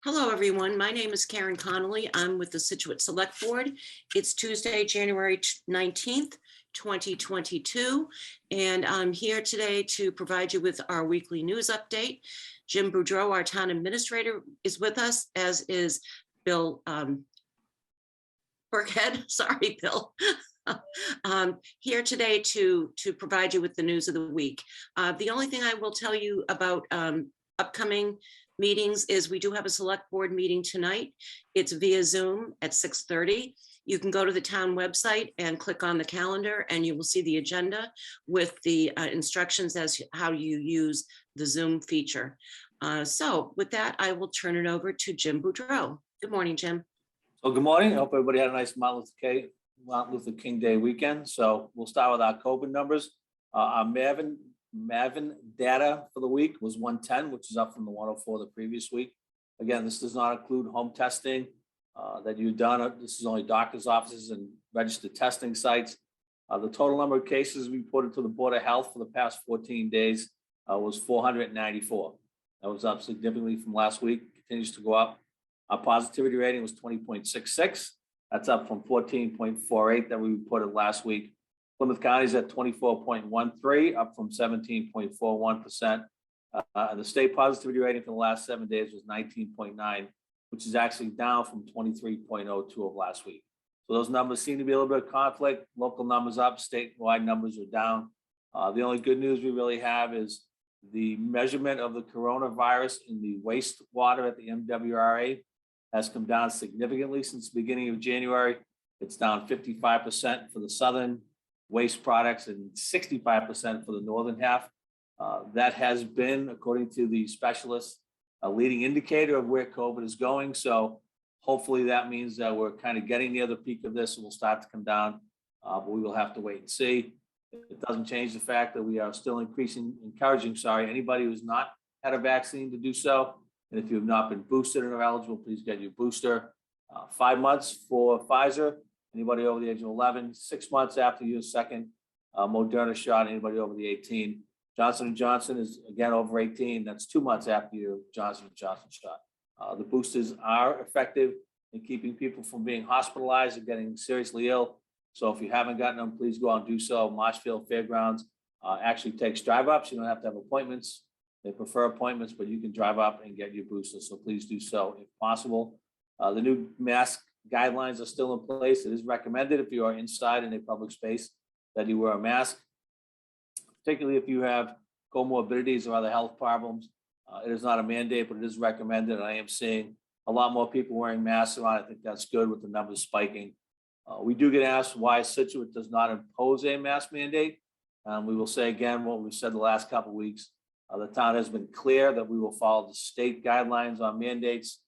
Hello, everyone. My name is Karen Connolly. I'm with the Scituate Select Board. It's Tuesday, January 19th, 2022, and I'm here today to provide you with our weekly news update. Jim Boudreau, our town administrator, is with us, as is Bill Burkhead. Sorry, Bill. Here today to provide you with the news of the week. The only thing I will tell you about upcoming meetings is we do have a select board meeting tonight. It's via Zoom at 6:30. You can go to the town website and click on the calendar and you will see the agenda with the instructions as to how you use the Zoom feature. So with that, I will turn it over to Jim Boudreau. Good morning, Jim. So good morning. I hope everybody had a nice Martin Luther King Day weekend. So we'll start with our COVID numbers. Our Mavin data for the week was 110, which is up from the 104 the previous week. Again, this does not include home testing that you've done. This is only doctor's offices and registered testing sites. The total number of cases reported to the Board of Health for the past 14 days was 494. That was up significantly from last week, continues to go up. Our positivity rating was 20.66. That's up from 14.48 that we reported last week. Plymouth County is at 24.13, up from 17.41%. And the state positivity rating for the last 7 days was 19.9, which is actually down from 23.02 of last week. So those numbers seem to be a little bit of conflict. Local numbers up, statewide numbers are down. The only good news we really have is the measurement of the coronavirus in the wastewater at the MWRA has come down significantly since the beginning of January. It's down 55% for the southern waste products and 65% for the northern half. That has been, according to the specialists, a leading indicator of where COVID is going. So hopefully that means that we're kind of getting near the peak of this and we'll start to come down, but we will have to wait and see. It doesn't change the fact that we are still encouraging anybody who's not had a vaccine to do so. And if you have not been boosted and are eligible, please get your booster. 5 months for Pfizer. Anybody over the age of 11, 6 months after your second Moderna shot, anybody over the 18. Johnson & Johnson is again over 18. That's 2 months after your Johnson & Johnson shot. The boosters are effective in keeping people from being hospitalized and getting seriously ill. So if you haven't gotten them, please go out and do so. Marshfield Fairgrounds actually takes drive-ups. You don't have to have appointments. They prefer appointments, but you can drive up and get your booster. So please do so if possible. The new mask guidelines are still in place. It is recommended if you are inside in a public space that you wear a mask, particularly if you have comorbidities or other health problems. It is not a mandate, but it is recommended. And I am seeing a lot more people wearing masks around. I think that's good with the numbers spiking. We do get asked why Scituate does not impose a mask mandate. We will say again what we've said the last couple of weeks. The town has been clear that we will follow the state guidelines on mandates.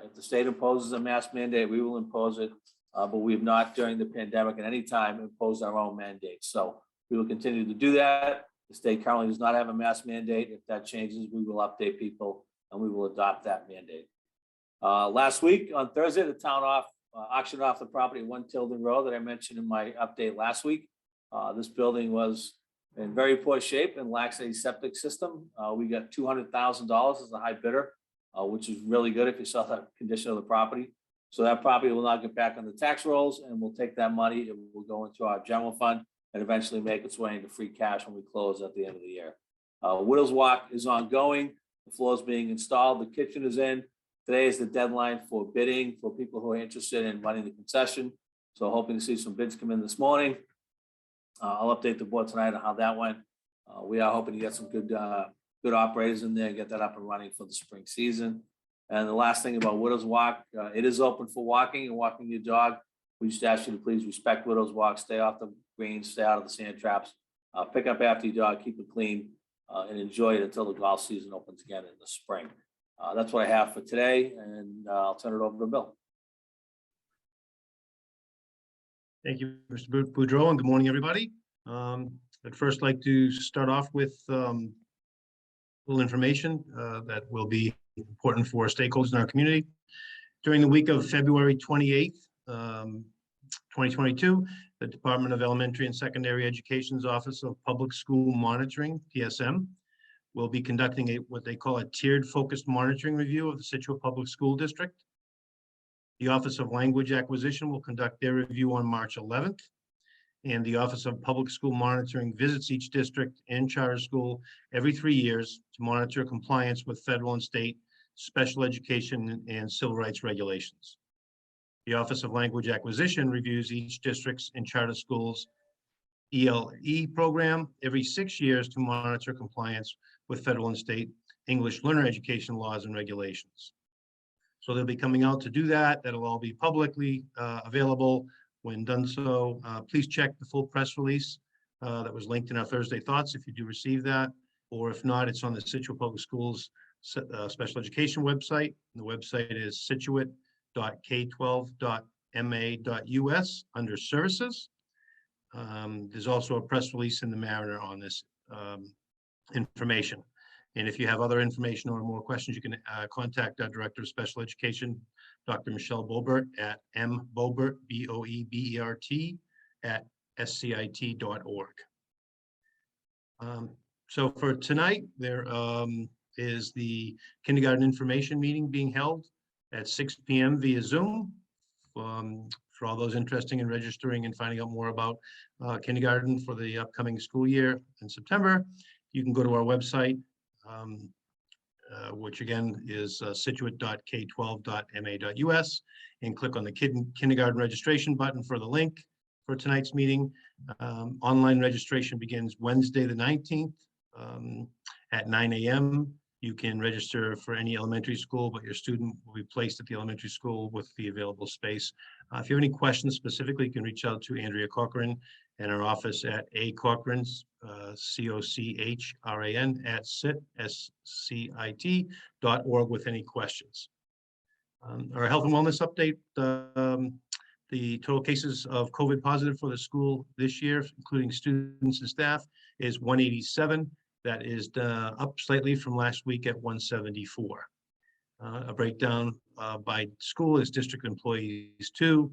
If the state imposes a mask mandate, we will impose it, but we have not during the pandemic at any time imposed our own mandates. So we will continue to do that. The state currently does not have a mask mandate. If that changes, we will update people and we will adopt that mandate. Last week on Thursday, the town auctioned off the property at 1 Tilden Road that I mentioned in my update last week. This building was in very poor shape and lacks a septic system. We got $200,000 as a high bidder. Which is really good if you saw the condition of the property. So that property will not get back on the tax rolls and we'll take that money and we'll go into our general fund and eventually make its way into free cash when we close at the end of the year. Widows Walk is ongoing. The floor is being installed. The kitchen is in. Today is the deadline for bidding for people who are interested in running the concession. So hoping to see some bids come in this morning. I'll update the board tonight on how that went. We are hoping to get some good operators in there and get that up and running for the spring season. And the last thing about Widows Walk, it is open for walking and walking your dog. We just ask you to please respect Widows Walk, stay off the greens, stay out of the sand traps, pick up after your dog, keep it clean, and enjoy it until the golf season opens again in the spring. That's what I have for today, and I'll turn it over to Bill. Thank you, Mr. Boudreau, and good morning, everybody. I'd first like to start off with little information that will be important for stakeholders in our community. During the week of February 28th, 2022, the Department of Elementary and Secondary Education's Office of Public School Monitoring, PSM, will be conducting what they call a tiered focused monitoring review of the Scituate Public School District. The Office of Language Acquisition will conduct their review on March 11th. And the Office of Public School Monitoring visits each district and charter school every 3 years to monitor compliance with federal and state special education and civil rights regulations. The Office of Language Acquisition reviews each district's and charter schools ELE program every 6 years to monitor compliance with federal and state English learner education laws and regulations. So they'll be coming out to do that. That'll all be publicly available. When done so, please check the full press release that was linked in our Thursday Thoughts if you do receive that, or if not, it's on the Scituate Public Schools Special Education website. The website is scituate.k12.ma.us under services. There's also a press release in the Mariner on this information. And if you have other information or more questions, you can contact our Director of Special Education, Dr. Michelle Boebert at mbobert, B-O-E-B-E-R-T, at scit.org. So for tonight, there is the kindergarten information meeting being held at 6 p.m. via Zoom. For all those interested in registering and finding out more about kindergarten for the upcoming school year in September, you can go to our website, which again is scituate.k12.ma.us, and click on the kindergarten registration button for the link for tonight's meeting. Online registration begins Wednesday the 19th at 9 a.m. You can register for any elementary school, but your student will be placed at the elementary school with the available space. If you have any questions specifically, you can reach out to Andrea Cochran in our office at Cochran's, C-O-C-H-R-A-N at scit.org with any questions. Our health and wellness update, the total cases of COVID positive for the school this year, including students and staff, is 187. That is up slightly from last week at 174. A breakdown by school is district employees 2,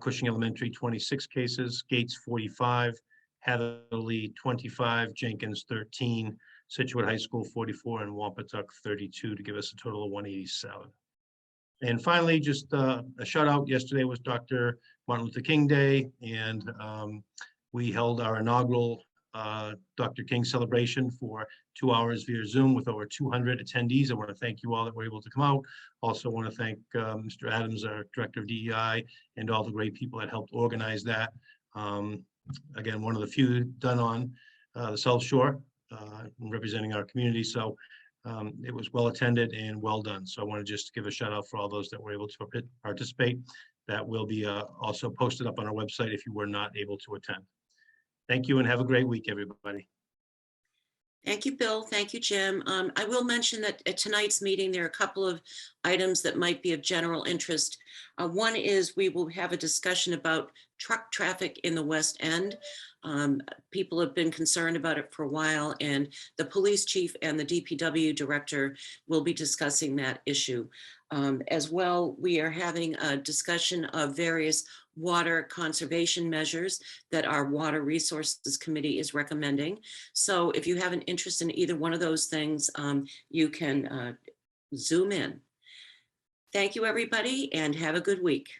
Cushing Elementary 26 cases, Gates 45, Hatherley 25, Jenkins 13, Scituate High School 44, and Wampatuck 32 to give us a total of 187. And finally, just a shout out, yesterday was Dr. Martin Luther King Day, and we held our inaugural Dr. King celebration for 2 hours via Zoom with over 200 attendees. I want to thank you all that were able to come out. Also want to thank Mr. Adams, our Director of DEI, and all the great people that helped organize that. Again, one of the few done on the South Shore, representing our community. So it was well attended and well done. So I want to just give a shout out for all those that were able to participate. That will be also posted up on our website if you were not able to attend. Thank you and have a great week, everybody. Thank you, Bill. Thank you, Jim. I will mention that at tonight's meeting, there are a couple of items that might be of general interest. One is we will have a discussion about truck traffic in the West End. People have been concerned about it for a while, and the police chief and the DPW director will be discussing that issue. As well, we are having a discussion of various water conservation measures that our Water Resources Committee is recommending. So if you have an interest in either one of those things, you can Zoom in. Thank you, everybody, and have a good week.